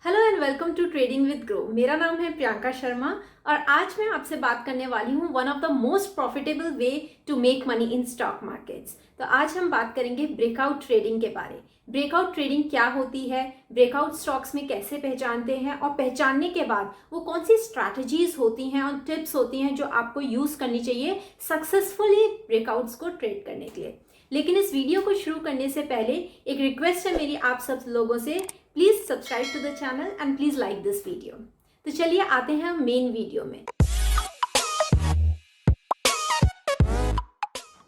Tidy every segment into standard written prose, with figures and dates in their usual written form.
Hello and welcome to trading with Groww. मेरा नाम है प्रियंका शर्मा और आज मैं आपसे बात करने वाली हूँ one of the most profitable way to make money in stock markets. तो आज हम बात करेंगे ब्रेकआउट ट्रेडिंग के बारे। ब्रेकआउट ट्रेडिंग क्या होती है, ब्रेकआउट स्टॉक्स में कैसे पहचानते हैं और पहचानने के बाद वो कौन सी स्ट्रैटेजीज होती हैं और टिप्स होती हैं जो आपको यूज़ करनी चाहिए सक्सेसफुली ब्रेकआउट्स को ट्रेड करने के लिए। लेकिन इस वीडियो को शुरू करने से पहले एक रिक्वेस्ट है मेरी आप सब लोगों से, please subscribe to the channel and please like this video. तो चलिए आते हैं हम मेन वीडियो में।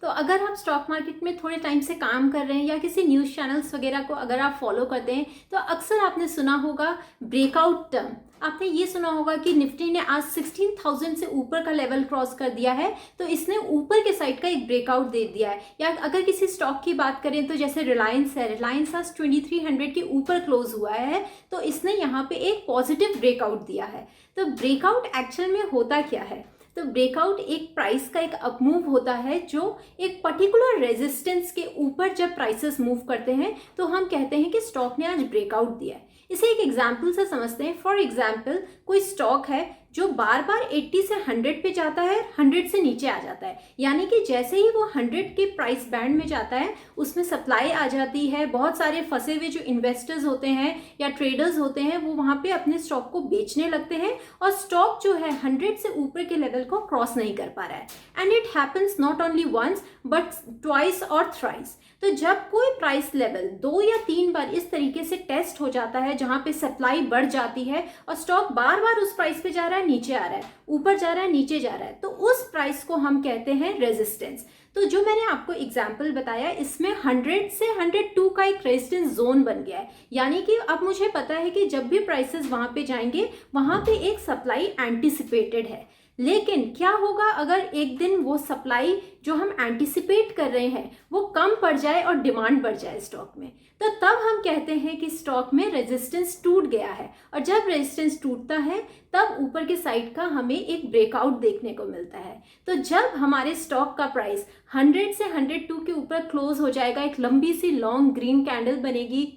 तो अगर आप स्टॉक मार्केट में थोड़े टाइम से काम कर रहे हैं या किसी न्यूज़ चैनल्स वगैरह को अगर आप फॉलो करते हैं तो अक्सर आपने सुना होगा ब्रेकआउट टर्म। आपने ये सुना होगा कि निफ्टी ने आज 16,000 से ऊपर का लेवल क्रॉस कर दिया है, तो इसने ऊपर के साइड का एक ब्रेकआउट दे दिया है। या अगर किसी स्टॉक की बात करें तो जैसे रिलायंस है, रिलायंस आज 2300 के ऊपर क्लोज हुआ है, तो इसने यहाँ पे एक पॉजिटिव ब्रेकआउट दिया है। तो ब्रेकआउट एक्चुअल में होता क्या है? तो ब्रेकआउट एक प्राइस का एक अपमूव होता है जो एक पर्टिकुलर रेजिस्टेंस के ऊपर जब प्राइसेस मूव करते हैं तो हम कहते हैं कि स्टॉक ने आज ब्रेकआउट दिया है। इसे एक एग्जाम्पल से समझते हैं। फॉर एग्जाम्पल कोई स्टॉक है जो बार बार 80 से 100 पे जाता है, 100 से नीचे आ जाता है, यानी कि जैसे ही वो 100 के प्राइस बैंड में जाता है उसमें सप्लाई आ जाती है। बहुत सारे फंसे हुए जो इन्वेस्टर्स होते हैं या ट्रेडर्स होते हैं वो वहाँ पे अपने स्टॉक को बेचने लगते हैं और स्टॉक जो है 100 से ऊपर के लेवल को क्रॉस नहीं कर पा रहा है। And it happens not only once but twice और थ्राइस। तो जब कोई प्राइस लेवल 2 या 3 बार इस तरीके से टेस्ट हो जाता है जहां पे सप्लाई बढ़ जाती है और स्टॉक बार बार उस प्राइस पे जा रहा है, नीचे आ रहा है, ऊपर जा रहा है, नीचे जा रहा है, तो उस प्राइस को हम कहते हैं रेजिस्टेंस। तो जो मैंने आपको एग्जाम्पल बताया इसमें 100 से 102 का एक रेजिस्टेंस जोन बन गया है, यानी कि अब मुझे पता है कि जब भी प्राइसेस वहां पे जाएंगे वहां पे एक सप्लाई एंटिसिपेटेड है। लेकिन क्या होगा अगर एक दिन वो सप्लाई जो हम एंटिसिपेट कर रहे हैं वो कम पड़ जाए और डिमांड बढ़ जाए स्टॉक में, तो तब हम कहते हैं कि स्टॉक में रेजिस्टेंस टूट गया है। और जब रेजिस्टेंस टूटता है तब ऊपर के साइड का हमें एक ब्रेकआउट देखने को मिलता है। तो जब हमारे स्टॉक का प्राइस 100 से 102 के ऊपर क्लोज हो जाएगा, एक लंबी सी लॉन्ग ग्रीन कैंडल बनेगी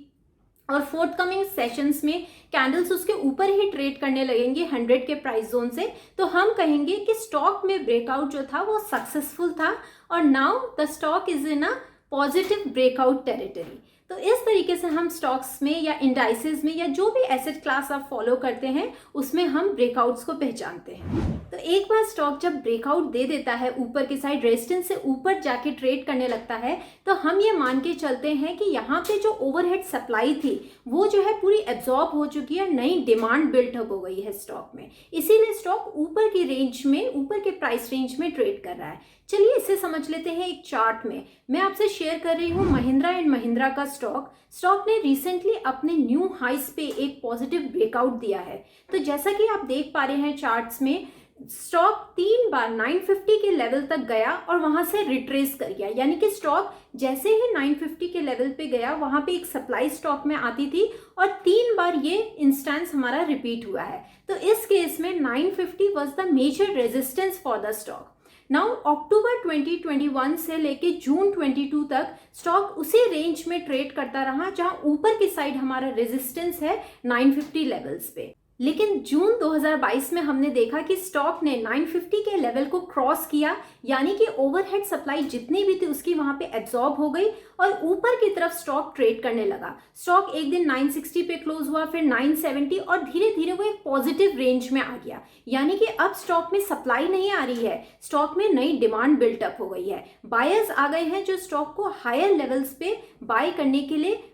और फोर्थ कमिंग सेशंस में कैंडल्स उसके ऊपर ही ट्रेड करने लगेंगे 100 के प्राइस जोन से, तो हम कहेंगे कि स्टॉक में ब्रेकआउट जो था वो सक्सेसफुल था और now the stock is in a positive breakout territory. तो इस तरीके से हम स्टॉक्स में या इंडाइसेस में या जो भी एसेट क्लास आप फॉलो करते हैं उसमें हम ब्रेकआउट्स को पहचानते हैं। तो एक बार स्टॉक जब ब्रेकआउट दे देता है, ऊपर के साइड रेजिस्टेंस से ऊपर जाके ट्रेड करने लगता है, तो हम ये मान के चलते हैं कि यहाँ पे जो ओवरहेड सप्लाई थी वो जो है पूरी एब्जॉर्ब हो चुकी है, नई डिमांड बिल्टअप हो गई है स्टॉक में, इसीलिए स्टॉक ऊपर की रेंज में, ऊपर के प्राइस रेंज में ट्रेड कर रहा है। चलिए इसे समझ लेते हैं एक चार्ट में। मैं आपसे शेयर कर रही हूँ महिंद्रा एंड महिंद्रा का स्टॉक ने रिसेंटली अपने न्यू हाइस पे एक पॉजिटिव ब्रेकआउट दिया है। तो जैसा कि आप देख पा रहे हैं चार्ट्स में, स्टॉक 3 बार 950 के लेवल तक गया और वहां से रिट्रेस कर गया, यानी कि स्टॉक जैसे ही 950 के लेवल पे गया वहां पे एक सप्लाई स्टॉक में आती थी और 3 बार ये इंस्टेंस हमारा रिपीट हुआ है। तो इस केस में 950 was the major resistance for the stock. Now अक्टूबर 2021 से लेके जून 22 तक स्टॉक उसी रेंज में ट्रेड करता रहा जहां ऊपर की साइड हमारा रेजिस्टेंस है 950 लेवल्स पे। लेकिन जून 2022 में हमने देखा कि स्टॉक ने 950 के लेवल को क्रॉस किया, यानी कि ओवरहेड सप्लाई जितनी भी थी उसकी वहां पे एब्जॉर्ब हो गई और ऊपर की तरफ स्टॉक ट्रेड करने लगा। स्टॉक एक दिन 960 पे क्लोज हुआ, फिर 970 और धीरे धीरे वो एक पॉजिटिव रेंज में आ गया, यानी कि अब स्टॉक में सप्लाई नहीं आ रही है, स्टॉक में नई डिमांड बिल्टअप हो गई है। बायर्स आ गए हैं जो स्टॉक को हायर लेवल्स पे बाय करने के लिए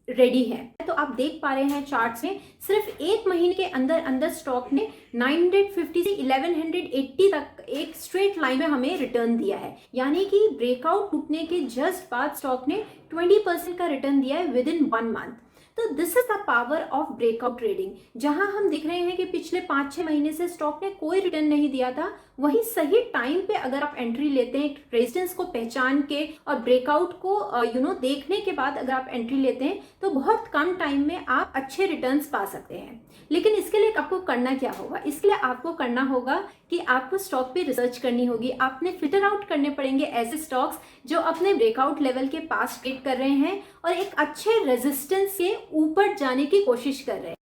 रेडी है। तो आप देख पा रहे हैं चार्ट्स में सिर्फ एक महीने के अंदर अंदर स्टॉक ने 950 से 1180 तक एक स्ट्रेट लाइन में हमें रिटर्न दिया है, यानी कि ब्रेकआउट टूटने के जस्ट बाद स्टॉक ने 20% का रिटर्न दिया है विद इन 1 मंथ। तो this is the power of breakout trading. जहां हम दिख रहे हैं कि पिछले 5-6 महीने से स्टॉक ने कोई रिटर्न नहीं दिया था, वहीं सही टाइम पे अगर आप एंट्री लेते हैं, रेजिस्टेंस को पहचान के और ब्रेकआउट को देखने के बाद अगर आप एंट्री लेते हैं तो बहुत कम टाइम में आप अच्छे रिटर्न्स पा सकते हैं। लेकिन इसके लिए आपको करना क्या होगा? इसके लिए आपको करना होगा कि आपको स्टॉक पे रिसर्च करनी होगी। आपने फिल्टर आउट करने पड़ेंगे ऐसे स्टॉक्स जो अपने ब्रेकआउट लेवल के पास ट्रेड कर रहे हैं और एक अच्छे रेजिस्टेंस के ऊपर जाने की कोशिश कर रहे हैं।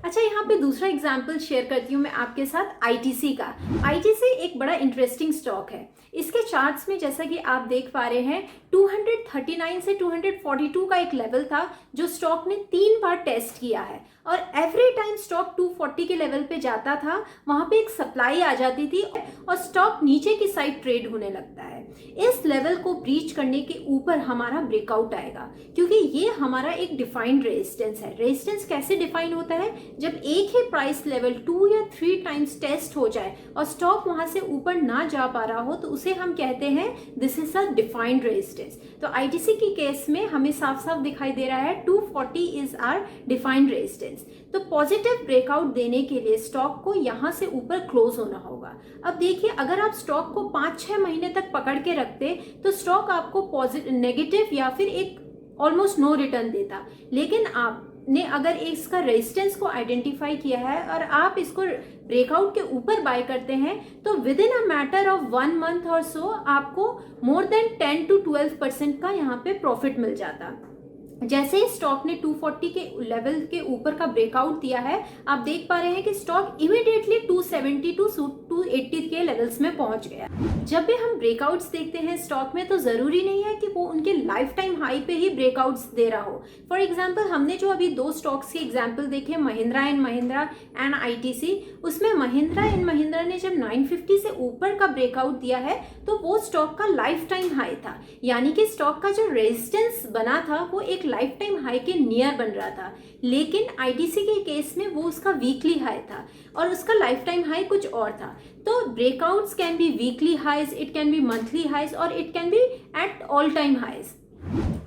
अच्छा, यहाँ पे दूसरा एग्जाम्पल शेयर करती हूँ मैं आपके साथ आईटीसी का। आईटीसी एक बड़ा इंटरेस्टिंग स्टॉक है। इसके चार्ट्स में जैसा कि आप देख पा रहे हैं 239 से 242 का एक लेवल था जो स्टॉक ने 3 बार टेस्ट किया है, और एवरी टाइम स्टॉक 240 के लेवल पे जाता था, वहां पे एक सप्लाई आ जाती थी और स्टॉक नीचे की साइड ट्रेड होने लगता है। इस लेवल को ब्रीच करने के ऊपर हमारा ब्रेकआउट आएगा, क्योंकि ये हमारा एक डिफाइंड रेजिस्टेंस है। रेजिस्टेंस कैसे डिफाइन होता है? जब एक ही प्राइस लेवल 2 या 3 टाइम्स टेस्ट हो जाए और स्टॉक वहां से ऊपर ना जा पा रहा हो, तो उसे हम कहते हैं this is a defined resistance. तो आईटीसी की केस में हमें साफ साफ दिखाई दे रहा है 240 इज आवर डिफाइंड रेजिस्टेंस। तो पॉजिटिव ब्रेकआउट देने के लिए स्टॉक को यहां से ऊपर क्लोज होना होगा। अब देखिए, अगर आप स्टॉक को 5-6 महीने तक पकड़ के रखते तो स्टॉक आपको नेगेटिव या फिर एक ऑलमोस्ट नो रिटर्न देता, लेकिन आपने अगर इसका रेजिस्टेंस को आइडेंटिफाई किया है और आप इसको ब्रेकआउट के ऊपर बाय करते हैं, तो with in a matter of 1 month और सो आपको मोर देन 10 to 12% का यहाँ पे प्रॉफिट मिल जाता। जैसे ही स्टॉक ने 240 के लेवल के ऊपर का ब्रेकआउट दिया है, आप देख पा रहे हैं कि स्टॉक इमीडिएटली 270 टू 280 के लेवल्स में पहुंच गया। जब भी हम ब्रेकआउट्स देखते हैं स्टॉक में, तो जरूरी नहीं है कि वो उनके लाइफ टाइम हाई पे ही ब्रेकआउट्स दे रहा हो। फॉर एग्जांपल, हमने जो अभी 2 स्टॉक्स के एग्जांपल देखे, Mahindra and Mahindra and ITC, उसमें महिंद्रा एंड महिंद्रा ने जब 950 से ऊपर का ब्रेकआउट दिया है तो वो स्टॉक का लाइफ टाइम हाई था, यानी कि स्टॉक का जो रेजिस्टेंस बना था वो एक लाइफ टाइम हाई के नियर बन रहा था। लेकिन आईटीसी के केस में वो उसका वीकली हाई था और उसका लाइफ टाइम हाई कुछ और था। तो breakouts can be weekly highs, it can be monthly highs, और it can be at all time highs.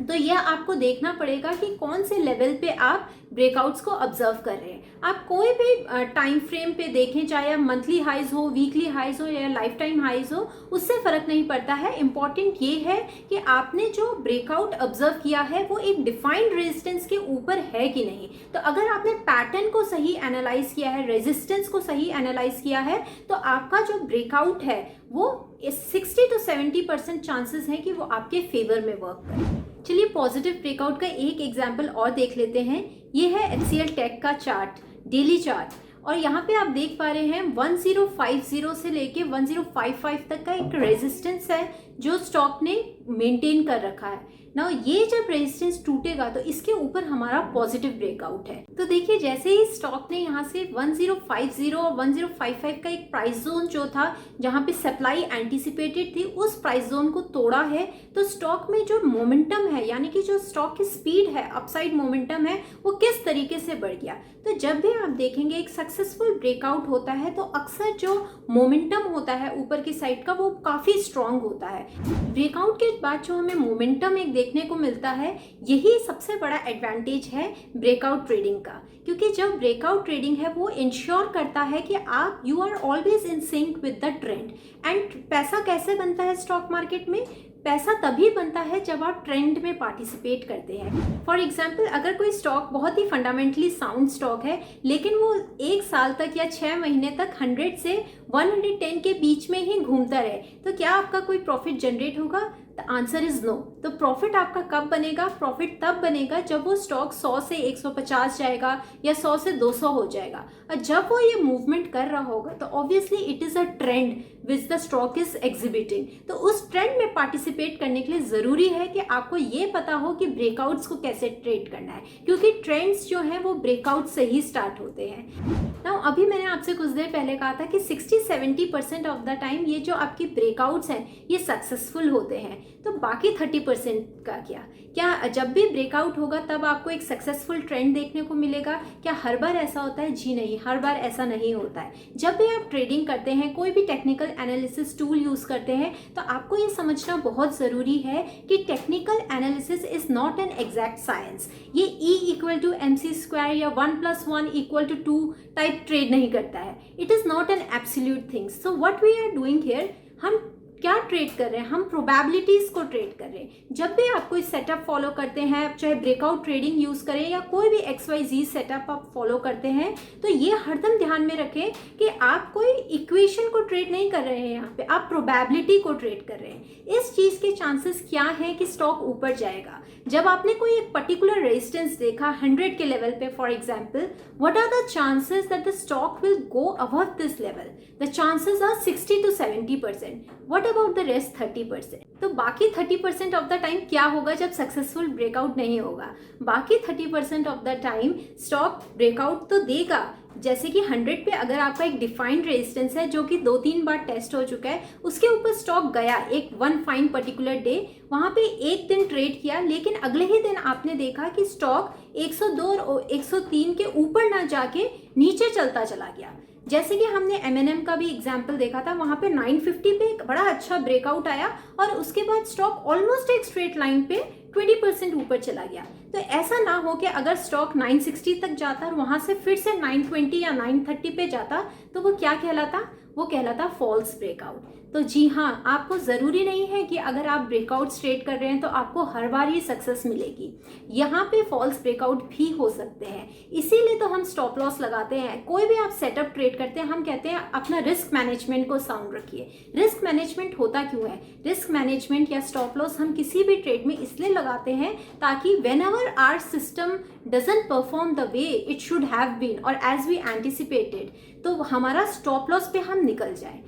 तो यह आपको देखना पड़ेगा कि कौन से लेवल पे आप ब्रेकआउट्स को ऑब्जर्व कर रहे हैं। आप कोई भी टाइम फ्रेम पे देखें, चाहे आप मंथली हाइज हो, वीकली हाइज हो या लाइफ टाइम हाइज हो, उससे फर्क नहीं पड़ता है। इंपॉर्टेंट ये है कि आपने जो ब्रेकआउट ऑब्जर्व किया है वो एक डिफाइंड रेजिस्टेंस के ऊपर है कि नहीं। तो अगर आपने पैटर्न को सही एनालाइज किया है, रेजिस्टेंस को सही एनालाइज किया है, तो आपका जो ब्रेकआउट है वो 60 to 70% चांसेस हैं कि वो आपके फेवर में वर्क करे। चलिए पॉजिटिव ब्रेकआउट का एक एग्जाम्पल और देख लेते हैं। ये है HCL टेक का चार्ट, डेली चार्ट, और यहाँ पे आप देख पा रहे हैं 1050 से लेके 1055 तक का एक रेजिस्टेंस है जो स्टॉक ने मेंटेन कर रखा है। नाउ ये जब रेजिस्टेंस टूटेगा तो इसके ऊपर हमारा पॉजिटिव ब्रेकआउट है। तो देखिए, जैसे ही स्टॉक ने यहाँ से 1050 और 1055 का एक प्राइस जोन जो था जहाँ पे सप्लाई एंटिसिपेटेड थी, उस प्राइस जोन को तोड़ा है, तो स्टॉक में जो मोमेंटम है, यानी कि जो स्टॉक की स्पीड है, अपसाइड मोमेंटम है, वो किस तरीके से बढ़ गया। तो जब भी आप देखेंगे एक सक्सेसफुल ब्रेकआउट होता है तो अक्सर जो मोमेंटम होता है ऊपर की साइड का वो काफी स्ट्रांग होता है। ब्रेकआउट के बाद जो हमें मोमेंटम एक देखने को मिलता है, यही सबसे बड़ा एडवांटेज है ब्रेकआउट ट्रेडिंग का, क्योंकि जब ब्रेकआउट ट्रेडिंग है वो इंश्योर करता है कि आप you are always in sync with the trend. And पैसा कैसे बनता है स्टॉक मार्केट में? पैसा तभी बनता है जब आप ट्रेंड में पार्टिसिपेट करते हैं। फॉर एग्जाम्पल, अगर कोई स्टॉक बहुत ही फंडामेंटली साउंड स्टॉक है लेकिन वो 1 साल तक या 6 महीने तक 100 से 110 के बीच में ही घूमता रहे, तो क्या आपका कोई प्रॉफिट जनरेट होगा? The answer is no. तो प्रॉफिट आपका कब बनेगा? प्रॉफिट तब बनेगा जब वो स्टॉक 100 से 150 जाएगा या 100 से 200 हो जाएगा, और जब वो ये मूवमेंट कर रहा होगा तो obviously it is a trend which the stock is exhibiting. तो उस ट्रेंड में पार्टिसिपेट करने के लिए जरूरी है कि आपको ये पता हो कि ब्रेकआउट्स को कैसे ट्रेड करना है, क्योंकि ट्रेंड्स जो है वो ब्रेकआउट से ही स्टार्ट होते हैं। नाउ अभी मैंने आपसे कुछ देर पहले कहा था कि 60-70% ऑफ द टाइम ये जो आपकी ब्रेकआउट्स हैं ये सक्सेसफुल होते हैं। तो बाकी 30% का क्या जब भी ब्रेकआउट होगा तब आपको एक सक्सेसफुल ट्रेंड देखने को मिलेगा? क्या हर बार ऐसा होता है? जी नहीं, हर बार ऐसा नहीं होता है। जब भी आप ट्रेडिंग करते हैं, कोई भी टेक्निकल एनालिसिस टूल यूज करते हैं, तो आपको ये समझना बहुत जरूरी है कि technical analysis is not an exact science. ये E=mc² या 1+1=2 टाइप ट्रेड नहीं करता है। It is not an absolute thing. So what we are doing here, हम क्या ट्रेड कर रहे हैं, हम प्रोबेबिलिटीज को ट्रेड कर रहे हैं। जब भी आप कोई सेटअप फॉलो करते हैं, चाहे ब्रेकआउट ट्रेडिंग यूज करें या कोई भी XYZ सेटअप आप फॉलो करते हैं, तो ये हरदम ध्यान में रखें कि आप कोई इक्वेशन को ट्रेड नहीं कर रहे हैं, यहाँ पे आप प्रोबेबिलिटी को ट्रेड कर रहे हैं। इस चीज के चांसेस क्या है कि स्टॉक ऊपर जाएगा। जब आपने कोई एक पर्टिकुलर रेजिस्टेंस देखा 100 के लेवल पे, for example, what are the chances that the stock will go above this level? The chances are 60 to 70%. What about the rest 30%? तो बाकी 30% ऑफ द टाइम क्या होगा जब सक्सेसफुल ब्रेकआउट नहीं होगा? बाकी 30% of the time stock breakout तो देगा। जैसे कि 100 पे अगर आपका एक डिफाइंड रेजिस्टेंस है जो कि 2-3 बार टेस्ट हो चुका है, उसके ऊपर स्टॉक गया एक वन फाइन पर्टिकुलर डे, वहां पे एक दिन ट्रेड किया, लेकिन अगले ही दिन आपने देखा कि स्टॉक 102 और 103 के ऊपर ना जाके नीचे चलता चला गया। जैसे कि हमने M&M का भी एग्जाम्पल देखा था, वहां पे 950 पे एक बड़ा अच्छा ब्रेकआउट आया और उसके बाद स्टॉक ऑलमोस्ट एक स्ट्रेट लाइन पे 20% ऊपर चला गया। तो ऐसा ना हो कि अगर स्टॉक 960 तक जाता और वहां से फिर से 920 या 930 पे जाता, तो वो क्या कहलाता? वो कहलाता फॉल्स ब्रेकआउट। तो जी हाँ, आपको ज़रूरी नहीं है कि अगर आप ब्रेकआउट ट्रेड कर रहे हैं तो आपको हर बार ही सक्सेस मिलेगी। यहाँ पे फॉल्स ब्रेकआउट भी हो सकते हैं, इसीलिए तो हम स्टॉप लॉस लगाते हैं। कोई भी आप सेटअप ट्रेड करते हैं, हम कहते हैं अपना रिस्क मैनेजमेंट को साउंड रखिए। रिस्क मैनेजमेंट होता क्यों है? रिस्क मैनेजमेंट या स्टॉप लॉस हम किसी भी ट्रेड में इसलिए लगाते हैं ताकि whenever our system doesn't perform the way it should have been और एज वी एंटिसिपेटेड, तो हमारा स्टॉप लॉस पे हम निकल जाए।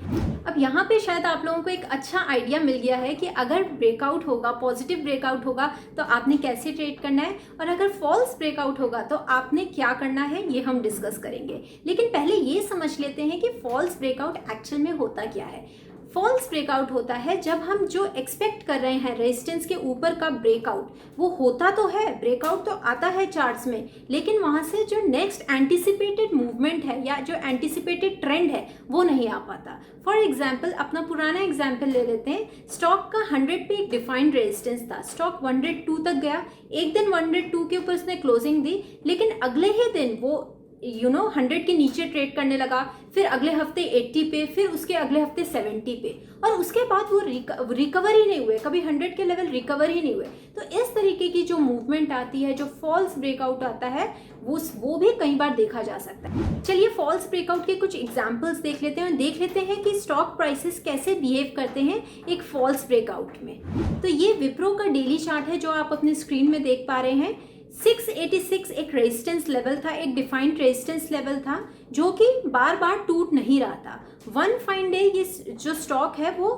अब यहाँ पे शायद आप लोगों को एक अच्छा आइडिया मिल गया है कि अगर ब्रेकआउट होगा, पॉजिटिव ब्रेकआउट होगा, तो आपने कैसे ट्रेड करना है, और अगर फॉल्स ब्रेकआउट होगा तो आपने क्या करना है, ये हम डिस्कस करेंगे। लेकिन पहले ये समझ लेते हैं कि फॉल्स ब्रेकआउट एक्चुअल में होता क्या है। फॉल्स ब्रेकआउट होता है जब हम जो एक्सपेक्ट कर रहे हैं रेजिस्टेंस के ऊपर का ब्रेकआउट, वो होता तो है, ब्रेकआउट तो आता है चार्ट्स में, लेकिन वहां से जो नेक्स्ट एंटिसिपेटेड मूवमेंट है या जो एंटिसिपेटेड ट्रेंड है वो नहीं आ पाता। फॉर एग्जाम्पल, अपना पुराना एग्जाम्पल ले लेते हैं। स्टॉक का 100 पे एक डिफाइंड रेजिस्टेंस था, स्टॉक 102 तक गया, एक दिन 102 के ऊपर उसने क्लोजिंग दी, लेकिन अगले ही दिन वो 100 के नीचे ट्रेड करने लगा, फिर अगले हफ्ते 80 पे, फिर उसके अगले हफ्ते 70 पे, और उसके बाद वो रिकवर ही नहीं हुए, कभी 100 के लेवल रिकवर ही नहीं हुए। तो इस तरीके की जो मूवमेंट आती है, जो फॉल्स ब्रेकआउट आता है, वो भी कई बार देखा जा सकता है। चलिए फॉल्स ब्रेकआउट के कुछ एग्जांपल्स देख लेते हैं और देख लेते हैं कि स्टॉक प्राइसेस कैसे बिहेव करते हैं एक फॉल्स ब्रेकआउट में। तो ये विप्रो का डेली चार्ट है जो आप अपने स्क्रीन में देख पा रहे हैं। 686 एक रेजिस्टेंस लेवल था, एक डिफाइंड रेजिस्टेंस लेवल था जो कि बार बार टूट नहीं रहा था। वन फाइन डे ये जो स्टॉक है वो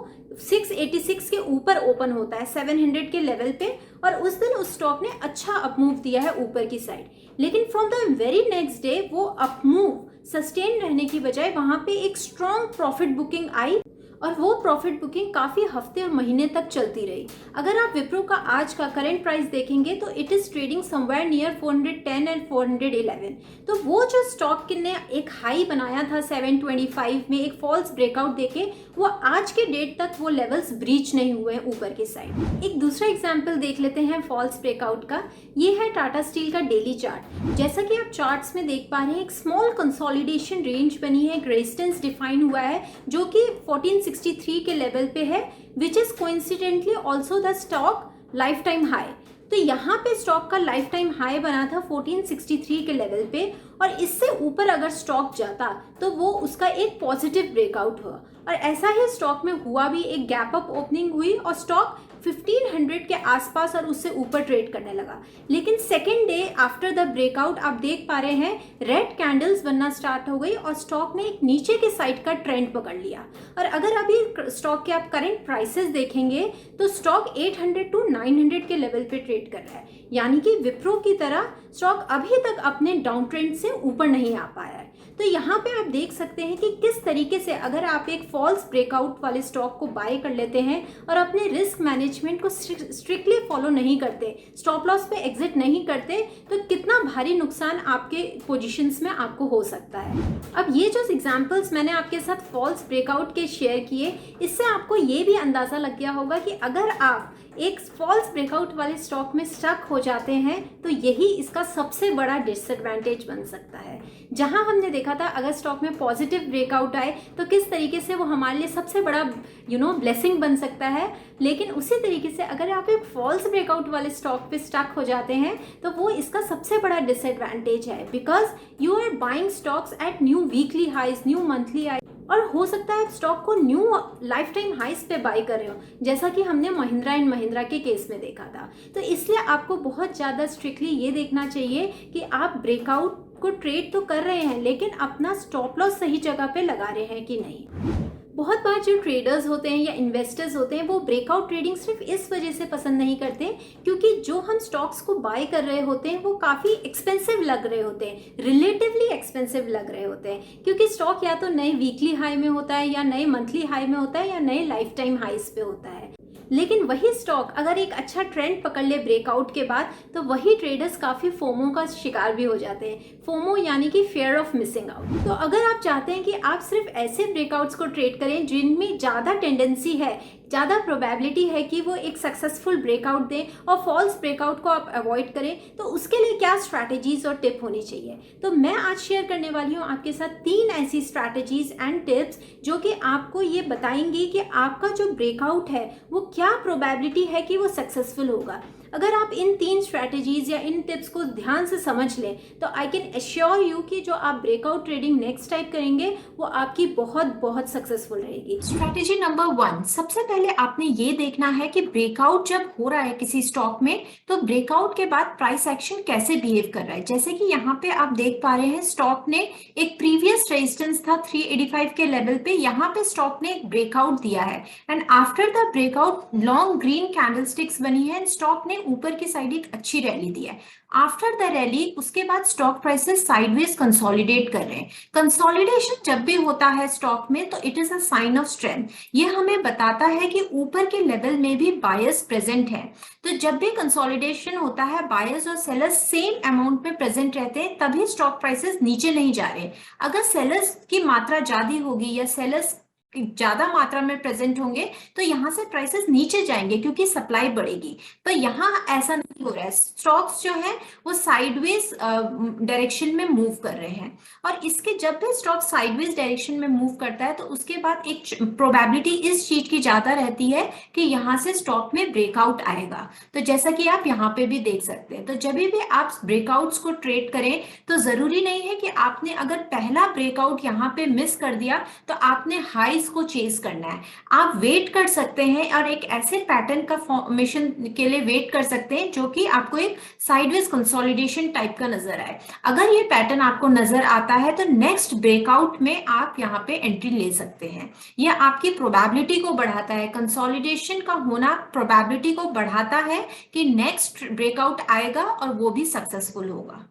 686 के ऊपर ओपन होता है 700 के लेवल पे, और उस दिन उस स्टॉक ने अच्छा अपमूव दिया है ऊपर की साइड। लेकिन from the very next day वो अपमूव सस्टेन रहने की बजाय वहां पे एक स्ट्रॉन्ग प्रॉफिट बुकिंग आई, और वो प्रॉफिट बुकिंग काफ़ी हफ्ते और महीने तक चलती रही। अगर आप विप्रो का आज का करंट प्राइस देखेंगे तो it is trading somewhere near 410 and 411। तो वो जो स्टॉक ने एक हाई बनाया था 725 में एक फॉल्स ब्रेकआउट देके, वो आज के डेट तक वो लेवल्स ब्रीच नहीं हुए हैं ऊपर की साइड। एक दूसरा एग्जाम्पल देख लेते हैं फॉल्स ब्रेकआउट का। ये है टाटा स्टील का डेली चार्ट। जैसा कि आप चार्ट्स में देख पा रहे हैं, एक स्मॉल कंसोलिडेशन रेंज बनी है, एक रेजिस्टेंस डिफाइन हुआ है जो कि 1463 के लेवल पे है, which is coincidentally also the stock life time high. तो यहाँ पे स्टॉक का लाइफ टाइम हाई बना था 1463 के लेवल पे, और इससे ऊपर अगर स्टॉक जाता तो वो उसका एक पॉजिटिव ब्रेकआउट हुआ, और ऐसा ही स्टॉक में हुआ भी। एक गैप अप ओपनिंग हुई और स्टॉक 1500 के आसपास और उससे ऊपर ट्रेड करने लगा। लेकिन second day after the breakout आप देख पा रहे हैं रेड कैंडल्स बनना स्टार्ट हो गई और स्टॉक ने एक नीचे के साइड का ट्रेंड पकड़ लिया। और अगर अभी स्टॉक के आप करंट प्राइसेस देखेंगे तो स्टॉक 800 to 900 के लेवल पे ट्रेड कर रहा है, यानी कि विप्रो की तरह स्टॉक अभी तक अपने डाउन ट्रेंड से ऊपर नहीं आ पाया है। तो यहाँ पे आप देख सकते हैं कि किस तरीके से अगर आप एक फॉल्स ब्रेकआउट वाले स्टॉक को बाय कर लेते हैं और अपने रिस्क मैनेजमेंट को स्ट्रिक्टली फॉलो नहीं करते, स्टॉप लॉस पे एग्जिट नहीं करते, तो कितना भारी नुकसान आपके पोजीशंस में आपको हो सकता है। अब ये जो एग्जांपल्स मैंने आपके साथ फॉल्स ब्रेकआउट के शेयर किए, इससे आपको ये भी अंदाजा लग गया होगा कि अगर आप एक फॉल्स ब्रेकआउट वाले स्टॉक में स्टक हो जाते हैं तो यही इसका सबसे बड़ा डिसएडवांटेज बन सकता है। जहां हमने देखा था अगर स्टॉक में पॉजिटिव ब्रेकआउट आए तो किस तरीके से वो हमारे लिए सबसे बड़ा ब्लेसिंग बन सकता है, लेकिन उसी तरीके से अगर आप एक फॉल्स ब्रेकआउट वाले स्टॉक पे स्टक हो जाते हैं तो वो इसका सबसे बड़ा डिसएडवांटेज है, because you are buying stocks at new weekly highs, new monthly high, और हो सकता है स्टॉक को न्यू लाइफ टाइम हाइस पे बाई कर रहे हो, जैसा कि हमने महिंद्रा एंड महिंद्रा के केस में देखा था। तो इसलिए आपको बहुत ज़्यादा स्ट्रिक्टली ये देखना चाहिए कि आप ब्रेकआउट को ट्रेड तो कर रहे हैं लेकिन अपना स्टॉप लॉस सही जगह पे लगा रहे हैं कि नहीं। बहुत बार जो ट्रेडर्स होते हैं या इन्वेस्टर्स होते हैं वो ब्रेकआउट ट्रेडिंग सिर्फ इस वजह से पसंद नहीं करते क्योंकि जो हम स्टॉक्स को बाय कर रहे होते हैं वो काफ़ी एक्सपेंसिव लग रहे होते हैं, रिलेटिवली एक्सपेंसिव लग रहे होते हैं, क्योंकि स्टॉक या तो नए वीकली हाई में होता है या नए मंथली हाई में होता है या नए लाइफ टाइम हाइस पे होता है। लेकिन वही स्टॉक अगर एक अच्छा ट्रेंड पकड़ ले ब्रेकआउट के बाद तो वही ट्रेडर्स काफ़ी फोमो का शिकार भी हो जाते हैं। फोमो यानी कि फियर ऑफ मिसिंग आउट। तो अगर आप चाहते हैं कि आप सिर्फ ऐसे ब्रेकआउट्स को ट्रेड करें जिनमें ज़्यादा टेंडेंसी है, ज़्यादा प्रोबेबिलिटी है कि वो एक सक्सेसफुल ब्रेकआउट दें और फॉल्स ब्रेकआउट को आप अवॉइड करें, तो उसके लिए क्या स्ट्रैटेजीज और टिप होनी चाहिए। तो मैं आज शेयर करने वाली हूँ आपके साथ 3 ऐसी स्ट्रैटेजीज एंड टिप्स जो कि आपको ये बताएंगी कि आपका जो ब्रेकआउट है वो क्या प्रोबेबिलिटी है कि वो सक्सेसफुल होगा। अगर आप इन 3 स्ट्रैटेजीज या इन टिप्स को ध्यान से समझ लें तो आई कैन एश्योर यू कि जो आप ब्रेकआउट ट्रेडिंग नेक्स्ट टाइप करेंगे वो आपकी बहुत बहुत सक्सेसफुल रहेगी। स्ट्रैटेजी नंबर 1, सबसे पहले आपने ये देखना है कि ब्रेकआउट जब हो रहा है किसी स्टॉक में तो ब्रेकआउट के बाद प्राइस एक्शन कैसे बिहेव कर रहा है। जैसे कि यहाँ पे आप देख पा रहे हैं स्टॉक ने एक प्रीवियस रेजिस्टेंस था 385 के लेवल पे, यहाँ पे स्टॉक ने एक ब्रेकआउट दिया है and after the breakout long green candlesticks बनी है एंड स्टॉक ने ऊपर की साइड एक अच्छी रैली दी है। आफ्टर द रैली उसके बाद स्टॉक प्राइसेस साइडवेज कंसोलिडेट कर रहे हैं। कंसोलिडेशन जब भी होता है स्टॉक में तो it is a sign of strength. ये हमें बताता है कि ऊपर के लेवल में भी बायर्स प्रेजेंट है। तो जब भी कंसोलिडेशन होता है बायर्स और सेलर्स सेम अमाउंट पे प्रेजेंट रहते हैं तभी स्टॉक प्राइसेस नीचे नहीं जा रहे। अगर सेलर्स की मात्रा ज्यादा होगी या सेलर्स ज्यादा मात्रा में प्रेजेंट होंगे तो यहाँ से प्राइसेस नीचे जाएंगे क्योंकि सप्लाई बढ़ेगी। तो यहाँ ऐसा नहीं हो रहा है, स्टॉक्स जो है वो साइडवेज डायरेक्शन में मूव कर रहे हैं और इसके जब भी स्टॉक साइडवेज डायरेक्शन में मूव करता है तो उसके बाद एक प्रोबेबिलिटी इस चीज की ज्यादा रहती है कि यहाँ से स्टॉक में ब्रेकआउट आएगा। तो जैसा कि आप यहाँ पे भी देख सकते हैं, तो जब भी आप ब्रेकआउट्स को ट्रेड करें तो जरूरी नहीं है कि आपने अगर पहला ब्रेकआउट यहाँ पे मिस कर दिया तो आपने हाई को चेस करना है। आप वेट कर सकते हैं और एक ऐसे पैटर्न का फॉर्मेशन के लिए वेट कर सकते हैं जो कि आपको एक साइडवेज कंसोलिडेशन टाइप का नजर आए। अगर ये पैटर्न आपको नजर आता है तो नेक्स्ट ब्रेकआउट में आप यहाँ पे एंट्री ले सकते हैं। यह आपकी प्रोबेबिलिटी को बढ़ाता है, कंसोलिडेशन का होना प्रोबेबिलिटी को बढ़ाता है कि नेक्स्ट ब्रेकआउट आएगा और वो भी सक्सेसफुल होगा।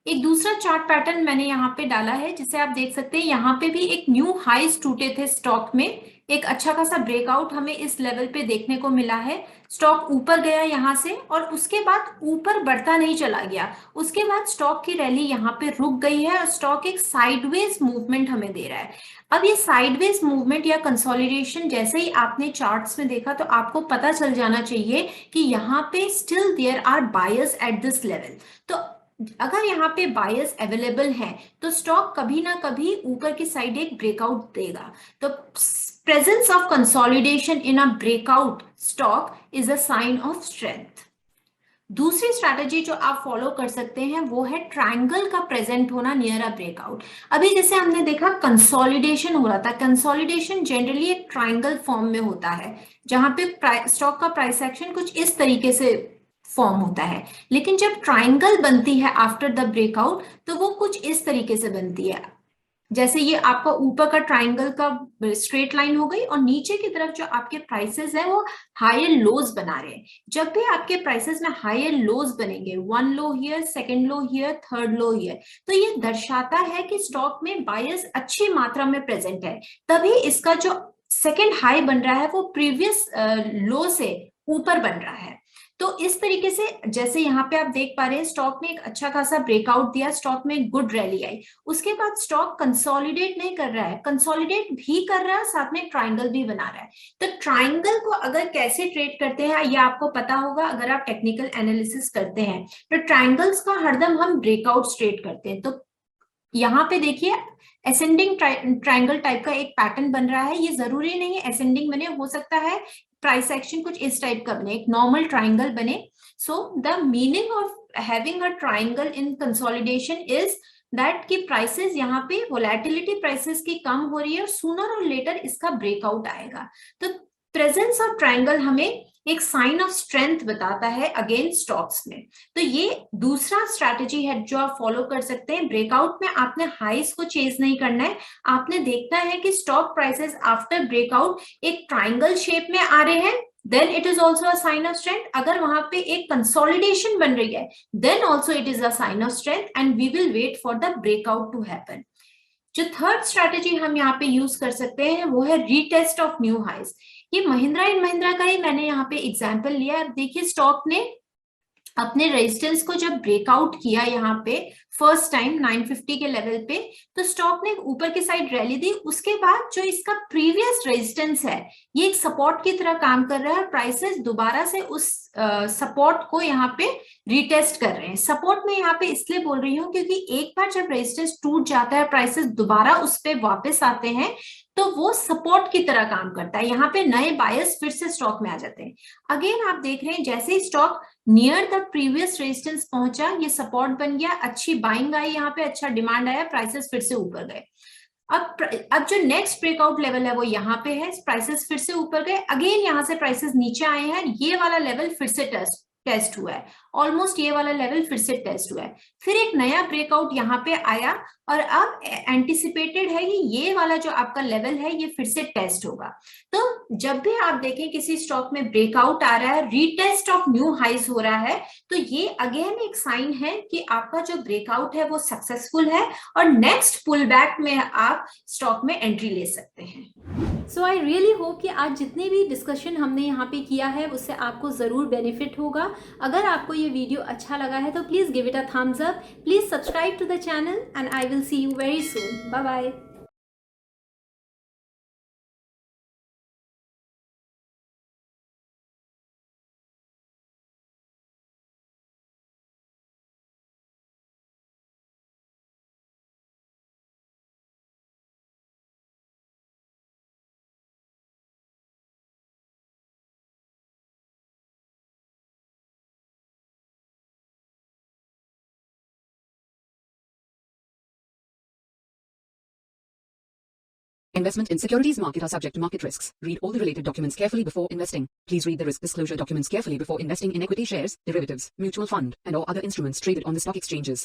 एक दूसरा चार्ट पैटर्न मैंने यहाँ पे डाला है जिसे आप देख सकते हैं, यहाँ पे भी एक न्यू हाईज टूटे थे स्टॉक में, एक अच्छा खासा ब्रेकआउट हमें इस लेवल पे देखने को मिला है। स्टॉक ऊपर गया यहाँ से और उसके बाद ऊपर बढ़ता नहीं चला गया, उसके बाद स्टॉक की रैली यहाँ पे रुक गई है और स्टॉक एक साइडवेज मूवमेंट हमें दे रहा है। अब ये साइडवेज मूवमेंट या कंसोलिडेशन जैसे ही आपने चार्ट्स में देखा तो आपको पता चल जाना चाहिए कि यहाँ पे still there are buyers at this level. तो अगर यहाँ पे बायर्स अवेलेबल हैं तो स्टॉक कभी ना कभी ऊपर की साइड एक ब्रेकआउट देगा। तो presence of consolidation in a breakout stock is a sign of strength. दूसरी स्ट्रैटेजी जो आप फॉलो कर सकते हैं वो है ट्रायंगल का प्रेजेंट होना नियर अ ब्रेकआउट। अभी जैसे हमने देखा कंसोलिडेशन हो रहा था, कंसोलिडेशन जनरली एक ट्रायंगल फॉर्म में होता है जहां पे स्टॉक का प्राइस एक्शन कुछ इस तरीके से फॉर्म होता है, लेकिन जब ट्रायंगल बनती है आफ्टर द ब्रेकआउट तो वो कुछ इस तरीके से बनती है। जैसे ये आपका ऊपर का ट्रायंगल का स्ट्रेट लाइन हो गई और नीचे की तरफ जो आपके प्राइसेस है वो हायर लोज बना रहे हैं। जब भी आपके प्राइसेस में हायर लोज बनेंगे, 1 low here, 2nd low here, 3rd low here, तो ये दर्शाता है कि स्टॉक में बायर्स अच्छी मात्रा में प्रेजेंट है। तभी इसका जो सेकेंड हाई बन रहा है वो प्रीवियस लो से ऊपर बन रहा है। तो इस तरीके से जैसे यहाँ पे आप देख पा रहे हैं स्टॉक ने एक अच्छा खासा ब्रेकआउट दिया, स्टॉक में गुड रैली आई, उसके बाद स्टॉक कंसोलिडेट नहीं कर रहा है, कंसोलिडेट भी कर रहा है, साथ में ट्राइंगल भी बना रहा है। तो ट्राइंगल को अगर कैसे ट्रेड करते हैं ये आपको पता होगा अगर आप टेक्निकल एनालिसिस करते हैं। तो ट्राइंगल्स का हरदम हम ब्रेकआउट ट्रेड करते हैं। तो यहाँ पे देखिए असेंडिंग ट्राइंगल टाइप का एक पैटर्न बन रहा है, ये जरूरी नहीं है असेंडिंग बने, हो सकता है प्राइस एक्शन कुछ इस टाइप का बने, एक नॉर्मल ट्राइंगल बने। So the meaning of having a triangle in consolidation is that कि प्राइसेस यहाँ पे वोलेटिलिटी प्राइसेस की कम हो रही है और सूनर और लेटर इसका ब्रेकआउट आएगा। तो प्रेजेंस ऑफ ट्राइंगल हमें एक साइन ऑफ स्ट्रेंथ बताता है अगेंस्ट स्टॉक्स में। तो ये दूसरा स्ट्रैटेजी है जो आप फॉलो कर सकते हैं। ब्रेकआउट में आपने हाइस को चेज नहीं करना है, आपने देखना है कि स्टॉक प्राइसेस आफ्टर ब्रेकआउट एक ट्राइंगल शेप में आ रहे हैं, then it is also a sign of strength. अगर वहां पे एक कंसोलिडेशन बन रही है then also it is a sign of strength and we will wait for the breakout to happen. जो थर्ड स्ट्रैटेजी हम यहाँ पे यूज कर सकते हैं वो है रीटेस्ट ऑफ न्यू हाइज। ये महिंद्रा एंड महिंद्रा का ही मैंने यहाँ पे एग्जांपल लिया। अब देखिए स्टॉक ने अपने रेजिस्टेंस को जब ब्रेकआउट किया यहाँ पे फर्स्ट टाइम 950 के लेवल पे, तो स्टॉक ने ऊपर की साइड रैली दी, उसके बाद जो इसका प्रीवियस रेजिस्टेंस है ये एक सपोर्ट की तरह काम कर रहा है। प्राइसेस दोबारा से उस सपोर्ट को यहाँ पे रिटेस्ट कर रहे हैं। सपोर्ट में यहाँ पे इसलिए बोल रही हूँ क्योंकि एक बार जब रेजिस्टेंस टूट जाता है प्राइसेस दोबारा उस पर वापस आते हैं तो वो सपोर्ट की तरह काम करता है, यहाँ पे नए बायर्स फिर से स्टॉक में आ जाते हैं। अगेन आप देख रहे हैं जैसे ही stock near the previous resistance पहुंचा ये सपोर्ट बन गया, अच्छी बाइंग आई, यहाँ पे अच्छा डिमांड आया, प्राइसेस फिर से ऊपर गए। अब जो नेक्स्ट ब्रेकआउट लेवल है वो यहाँ पे है, प्राइसेस फिर से ऊपर गए, अगेन यहाँ से प्राइसेस नीचे आए हैं, ये वाला लेवल फिर से टेस्ट हुआ है, ऑलमोस्ट ये वाला लेवल फिर से टेस्ट हुआ है, फिर एक नया ब्रेकआउट यहाँ पे आया और अब एंटिसिपेटेड है कि ये वाला जो आपका लेवल है ये फिर से टेस्ट होगा। तो जब भी आप देखें किसी स्टॉक में ब्रेकआउट आ रहा है, रीटेस्ट ऑफ न्यू हाइज हो रहा है, तो ये अगेन एक साइन है कि आपका जो ब्रेकआउट है वो सक्सेसफुल है और नेक्स्ट पुल बैक में आप स्टॉक में एंट्री ले सकते हैं। सो आई रियली होप कि आज जितने भी डिस्कशन हमने यहाँ पे किया है उससे आपको ज़रूर बेनिफिट होगा। अगर आपको ये वीडियो अच्छा लगा है तो please give it a thumbs up, please subscribe to the channel and I will see you very soon. Bye bye. Investment in securities market are subject to market risks. Read all the related documents carefully before investing. Please read the risk disclosure documents carefully before investing in equity shares, derivatives, mutual fund, and or other instruments traded on the stock exchanges.